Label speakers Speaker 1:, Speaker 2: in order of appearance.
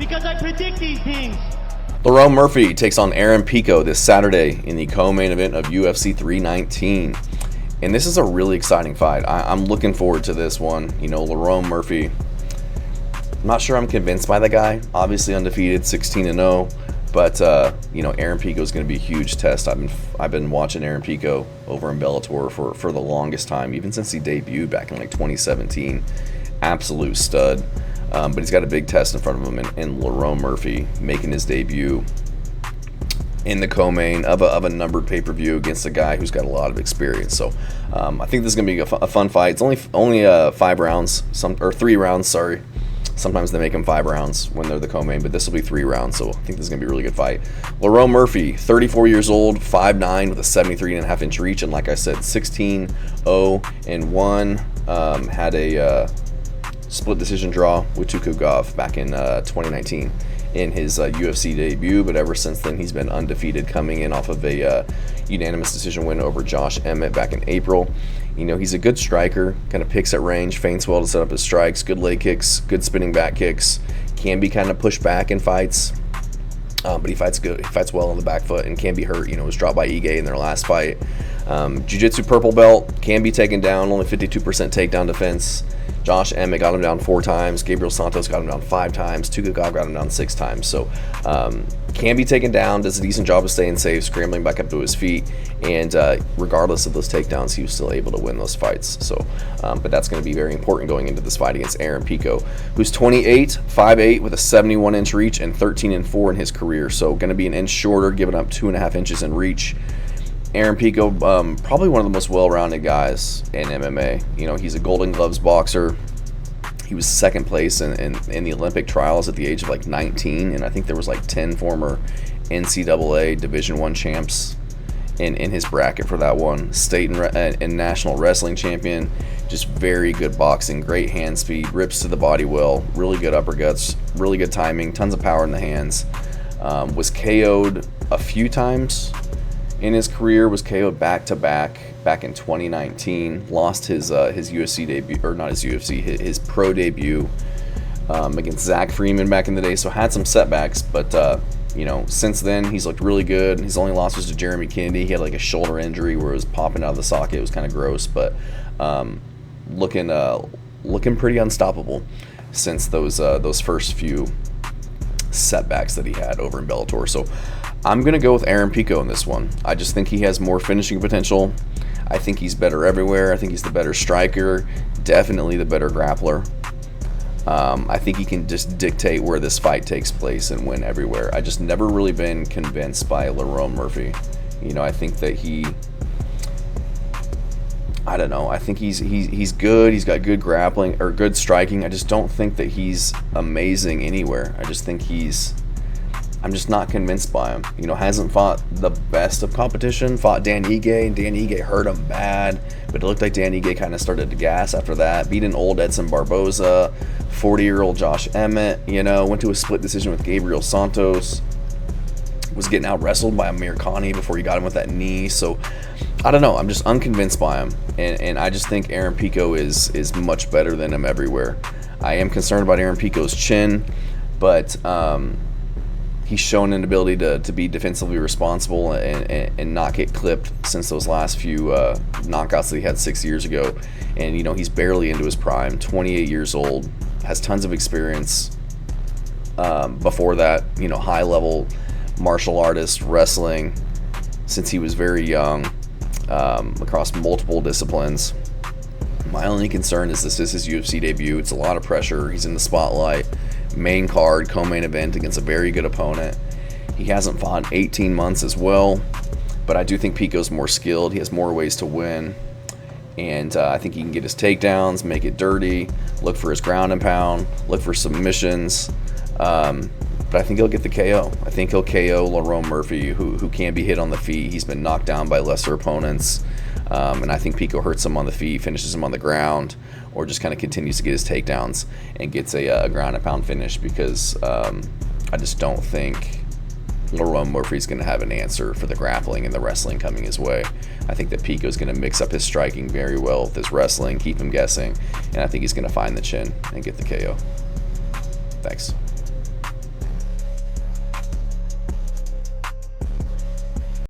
Speaker 1: because I predict these things.
Speaker 2: Lerone Murphy takes on Aaron Pico this Saturday in the co-main event of UFC 319. And this is a really exciting fight. I'm looking forward to this one. You know, Lerone Murphy, I'm not sure I'm convinced by the guy. Obviously undefeated, 16-0. But, you know, Aaron Pico is going to be a huge test. I've been watching Aaron Pico over in Bellator for the longest time, even since he debuted back in like 2017. Absolute stud. But he's got a big test in front of him, and Lerone Murphy making his debut in the co-main of a numbered pay-per-view against a guy who's got a lot of experience. So I think this is going to be a fun fight. It's only 5 rounds, 3 rounds, sorry. Sometimes they make them 5 rounds when they're the co-main, but this will be 3 rounds, so I think this is going to be a really good fight. Lerone Murphy, 34 years old, 5'9", with a 73.5-inch reach, and like I said, 16-0-1. Had a split decision draw with Geoff back in 2019 in his UFC debut, but ever since then he's been undefeated, coming in off of a unanimous decision win over Josh Emmett back in April. You know, he's a good striker, kind of picks at range, feints well to set up his strikes, good leg kicks, good spinning back kicks, can be kind of pushed back in fights, but he fights good. He fights well on the back foot and can be hurt. You know, was dropped by Ige in their last fight. Jiu-Jitsu purple belt, can be taken down, only 52% takedown defense. Josh Emmett got him down 4 times. Gabriel Santos got him down 5 times. Geoff got him down 6 times. So can be taken down, does a decent job of staying safe, scrambling back up to his feet, and regardless of those takedowns, he was still able to win those fights. So, but that's going to be very important going into this fight against Aaron Pico, who's 28, 5'8", with a 71-inch reach and 13-4 in his career. So going to be an inch shorter, giving up 2.5 inches in reach. Aaron Pico, probably one of the most well-rounded guys in MMA. You know, he's a Golden Gloves boxer. He was second place in the Olympic trials at the age of like 19, and I think there was like 10 former NCAA Division I champs in his bracket for that one. State and national wrestling champion. Just very good boxing, great hand speed, rips to the body well, really good uppercuts, really good timing, tons of power in the hands. Was KO'd a few times in his career, was KO'd back-to-back back in 2019, lost his UFC debut, or not his UFC, his pro debut against Zach Freeman back in the day, so had some setbacks, but you know, since then he's looked really good. His only loss was to Jeremy Kennedy. He had like a shoulder injury where it was popping out of the socket. It was kind of gross, but looking pretty unstoppable since those first few setbacks that he had over in Bellator. So I'm going to go with Aaron Pico in this one. I just think he has more finishing potential. I think he's better everywhere. I think he's the better striker, definitely the better grappler. I think he can just dictate where this fight takes place and win everywhere. I just never really been convinced by Lerone Murphy. You know, I think that I don't know. I think he's good. He's got good grappling or good striking. I just don't think that he's amazing anywhere. I just think I'm just not convinced by him. You know, hasn't fought the best of competition. Fought Dan Ige, and Dan Ige hurt him bad. But it looked like Dan Ige kind of started to gas after that. Beat an old Edson Barboza, 40-year-old Josh Emmett. You know, went to a split decision with Gabriel Santos. Was getting out wrestled by Amir Khani before he got him with that knee. So I don't know. I'm just unconvinced by him, and I just think Aaron Pico is much better than him everywhere. I am concerned about Aaron Pico's chin, but he's shown an ability to be defensively responsible and not get clipped since those last few knockouts that he had 6 years ago. And, you know, he's barely into his prime, 28 years old, has tons of experience. Before that, you know, high-level martial artist, wrestling since he was very young, across multiple disciplines. My only concern is this is his UFC debut. It's a lot of pressure. He's in the spotlight. Main card, co-main event against a very good opponent. He hasn't fought in 18 months as well, but I do think Pico's more skilled. He has more ways to win, and I think he can get his takedowns, make it dirty, look for his ground and pound, look for submissions, but I think he'll get the KO. I think he'll KO Lerone Murphy, who can be hit on the feet. He's been knocked down by lesser opponents, and I think Pico hurts him on the feet, finishes him on the ground, or just kind of continues to get his takedowns and gets a ground and pound finish, because I just don't think Lerone Murphy's going to have an answer for the grappling and the wrestling coming his way. I think that Pico's going to mix up his striking very well with his wrestling, keep him guessing, and I think he's going to find the chin and get the KO. Thanks.